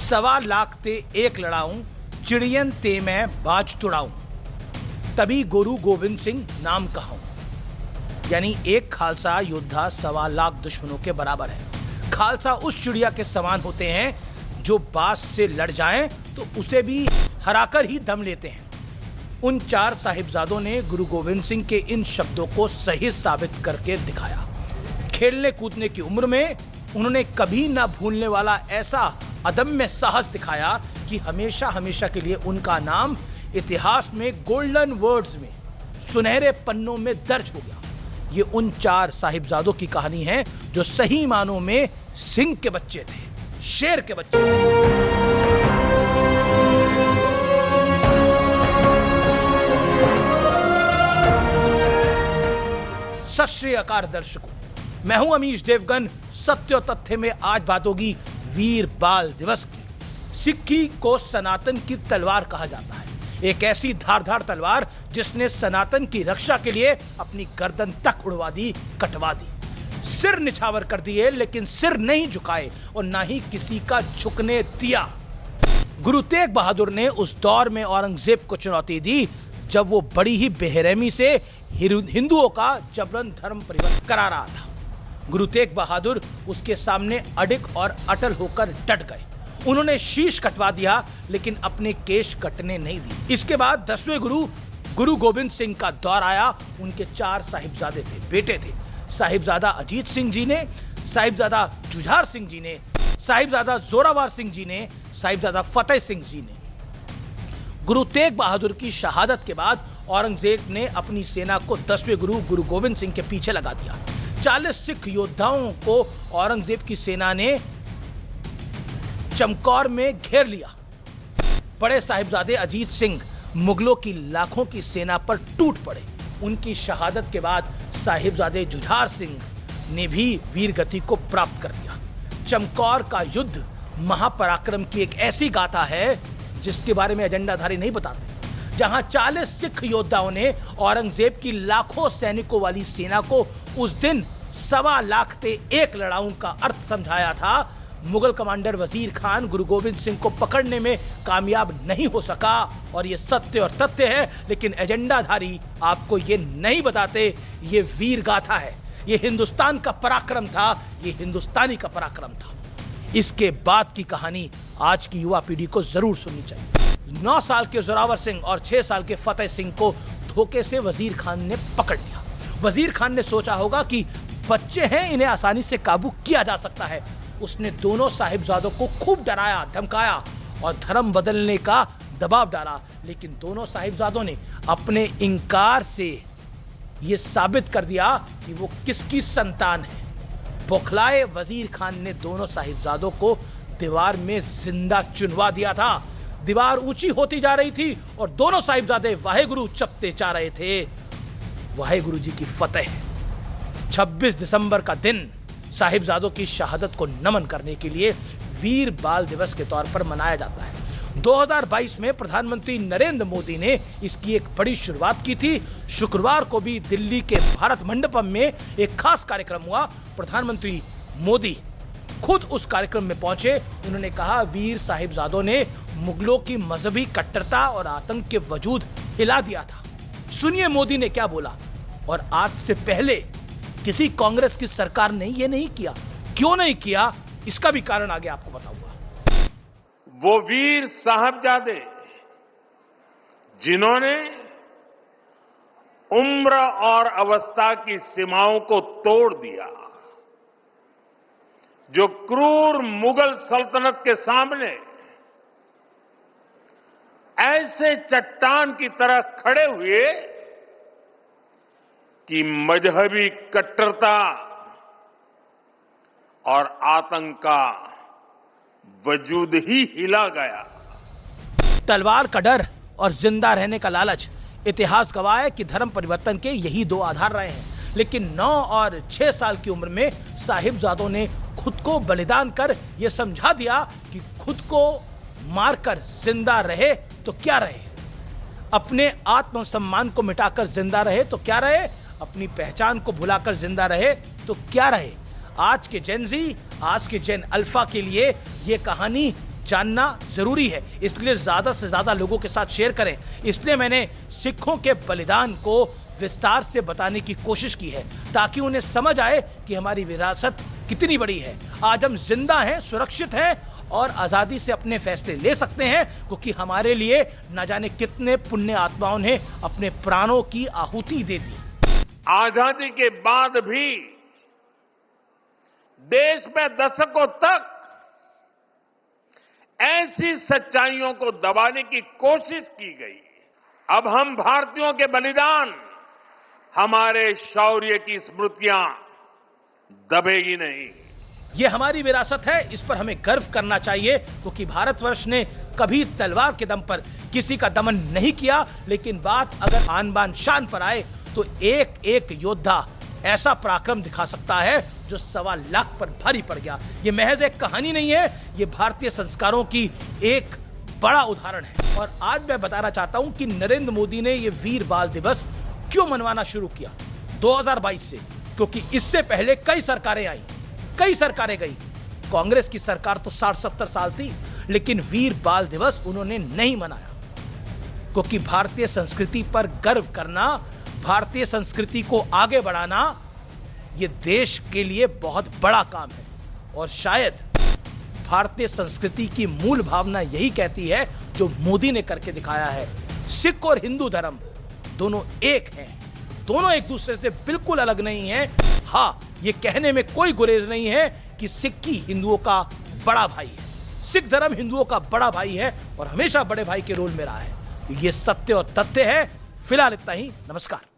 सवा लाख ते एक लड़ाऊं, चिड़ियन ते मैं बाज तुड़ाऊं, तभी गुरु गोविंद सिंह नाम कहाऊं। यानी एक खालसा योद्धा सवा लाख दुश्मनों के बराबर है। खालसा उस चिड़िया के समान होते हैं जो बाज से लड़ जाएं तो उसे भी हराकर ही दम लेते हैं। उन चार साहिबजादों ने गुरु गोविंद सिंह के इन शब्दों को सही साबित करके दिखाया। खेलने कूदने की उम्र में उन्होंने कभी ना भूलने वाला ऐसा अदम्य साहस दिखाया कि हमेशा हमेशा के लिए उनका नाम इतिहास में गोल्डन वर्ड्स में, सुनहरे पन्नों में दर्ज हो गया। ये उन चार साहिबजादों की कहानी है जो सही मानों में सिंह के बच्चे थे, शेर के बच्चे थे। सत श्री अकाल दर्शकों, मैं हूं अमीश देवगन। सत्य और तथ्य में आज बात होगी वीर बाल दिवस की। सिक्की को सनातन की तलवार कहा जाता है। एक ऐसी धारदार तलवार जिसने सनातन की रक्षा के लिए अपनी गर्दन तक उड़वा दी, कटवा दी, सिर निछावर कर दिए, लेकिन सिर नहीं झुकाए और ना ही किसी का झुकने दिया। गुरु तेग बहादुर ने उस दौर में औरंगजेब को चुनौती दी जब वो बड़ी ही बेरहमी से हिंदुओं का जबरन धर्म परिवर्तन करा रहा था। गुरु तेग बहादुर उसके सामने अडिग और अटल होकर डट गए। उन्होंने शीश कटवा दिया लेकिन अपने केश कटने नहीं दी। इसके बाद 10वें गुरु गोविंद सिंह का दौर आया। उनके चार साहिबजादे थे, बेटे थे। साहिबजादा अजीत सिंह जी ने, साहिबजादा जुझार सिंह जी ने, साहिबजादा जोरावर सिंह जी ने, साहिबजादा फतेह सिंह जी ने। गुरु तेग बहादुर की शहादत के बाद औरंगजेब ने अपनी सेना को 10वें गुरु गोविंद सिंह के पीछे लगा दिया। 40 सिख योद्धाओं को औरंगजेब की सेना ने चमकौर में घेर लिया। बड़े साहिबजादे अजीत सिंह मुगलों की लाखों की सेना पर टूट पड़े। उनकी शहादत के बाद साहिबजादे जुझार सिंह ने भी वीर गति को प्राप्त कर लिया। चमकौर का युद्ध महापराक्रम की एक ऐसी गाथा है जिसके बारे में एजेंडाधारी नहीं बताते। जहां 40 सिख योद्धाओं ने औरंगजेब की लाखों सैनिकों वाली सेना को उस दिन सवा लाख ते एक लड़ाऊं का अर्थ समझाया था। मुगल कमांडर वजीर खान गुरु गोविंद सिंह को पकड़ने में कामयाब नहीं हो सका और ये सत्य और तथ्य है, लेकिन एजेंडाधारी आपको ये नहीं बताते। ये वीर गाथा है, ये हिंदुस्तान का पराक्रम था, ये हिंदुस्तानी का पराक्रम था। इसके बाद की कहानी आज की युवा पीढ़ी को जरूर सुननी चाहिए। 9 साल के जोरावर सिंह और 6 साल के फतेह सिंह को धोखे से वजीर खान ने पकड़ लिया। वजीर खान ने सोचा होगा कि बच्चे हैं, इन्हें आसानी से काबू किया जा सकता है। उसने दोनों साहिबजादों को खूब डराया, धमकाया और धर्म बदलने का दबाव डाला, लेकिन दोनों साहिबजादों ने अपने इंकार से यह साबित कर दिया कि वो किसकी संतान है। बौखलाए वजीर खान ने दोनों साहिबजादों को दीवार में जिंदा चुनवा दिया था। दीवार ऊंची होती जा रही थी और दोनों साहिबजादे वाहेगुरु जपते जा रहे थे। वाहेगुरु जी की फतेह। 26 दिसंबर का दिन साहिबजादों की शहादत को नमन करने के लिए वीर बाल दिवस के तौर पर मनाया जाता है। 2022 में प्रधानमंत्री नरेंद्र मोदी ने इसकी एक बड़ी शुरुआत की थी। शुक्रवार को भी दिल्ली के भारत मंडपम में एक खास कार्यक्रम हुआ। प्रधानमंत्री मोदी खुद उस कार्यक्रम में पहुंचे। उन्होंने कहा, वीर साहिबजादों ने मुगलों की मजहबी कट्टरता और आतंक के वजूद हिला दिया था। सुनिए मोदी ने क्या बोला। और आज से पहले किसी कांग्रेस की सरकार ने यह नहीं किया। क्यों नहीं किया, इसका भी कारण आगे आपको बताऊंगा। वो वीर साहबजादे जिन्होंने उम्र और अवस्था की सीमाओं को तोड़ दिया, जो क्रूर मुगल सल्तनत के सामने ऐसे चट्टान की तरह खड़े हुए कि मजहबी कट्टरता और आतंक का वजूद ही हिला गया। तलवार का डर और जिंदा रहने का लालच। इतिहास गवाह है कि धर्म परिवर्तन के यही 2 आधार रहे हैं। लेकिन 9 और 6 साल की उम्र में साहिबजादों ने खुद को बलिदान कर यह समझा दिया कि खुद को मारकर जिंदा रहे तो क्या रहे, अपने आत्मसम्मान को मिटाकर जिंदा रहे तो क्या रहे, अपनी पहचान को भुलाकर जिंदा रहे तो क्या रहे। आज के जेन जी, आज के जेन अल्फा के लिए यह कहानी जानना जरूरी है, इसलिए ज्यादा से ज्यादा लोगों के साथ शेयर करें। इसलिए मैंने सिखों के बलिदान को विस्तार से बताने की कोशिश की है, ताकि उन्हें समझ आए कि हमारी विरासत कितनी बड़ी है। आज हम जिंदा हैं, सुरक्षित हैं और आजादी से अपने फैसले ले सकते हैं, क्योंकि हमारे लिए न जाने कितने पुण्य आत्माओं ने अपने प्राणों की आहुति दे दी। आजादी के बाद भी देश में दशकों तक ऐसी सच्चाइयों को दबाने की कोशिश की गई। अब हम भारतीयों के बलिदान, हमारे शौर्य की स्मृतियां दबेगी नहीं। ये हमारी विरासत है, इस पर हमें गर्व करना चाहिए, क्योंकि भारतवर्ष ने कभी तलवार के दम पर किसी का दमन नहीं किया। लेकिन बात अगर आन बान शान पर आए तो एक एक योद्धा ऐसा पराक्रम दिखा सकता है जो 1.25 लाख पर भारी पड़ गया। ये महज एक कहानी नहीं है, ये भारतीय संस्कारों की एक बड़ा उदाहरण है। और आज मैं बताना चाहता हूं कि नरेंद्र मोदी ने ये वीर बाल दिवस क्यों मनवाना शुरू किया 2022 से, क्योंकि इससे पहले कई सरकारें आई, कई सरकारें गई। कांग्रेस की सरकार तो 60-70 साल थी, लेकिन वीर बाल दिवस उन्होंने नहीं मनाया, क्योंकि भारतीय संस्कृति पर गर्व करना, भारतीय संस्कृति को आगे बढ़ाना, ये देश के लिए बहुत बड़ा काम है। और शायद भारतीय संस्कृति की मूल भावना यही कहती है जो मोदी ने करके दिखाया है। सिख और हिंदू धर्म दोनों एक हैं, दोनों एक दूसरे से बिल्कुल अलग नहीं हैं। हाँ, ये कहने में कोई गुरेज नहीं है कि सिख ही हिंदुओं का बड़ा भाई है। सिख धर्म हिंदुओं का बड़ा भाई है और हमेशा बड़े भाई के रोल में रहा है। ये सत्य और तथ्य है। फिलहाल इतना ही, नमस्कार।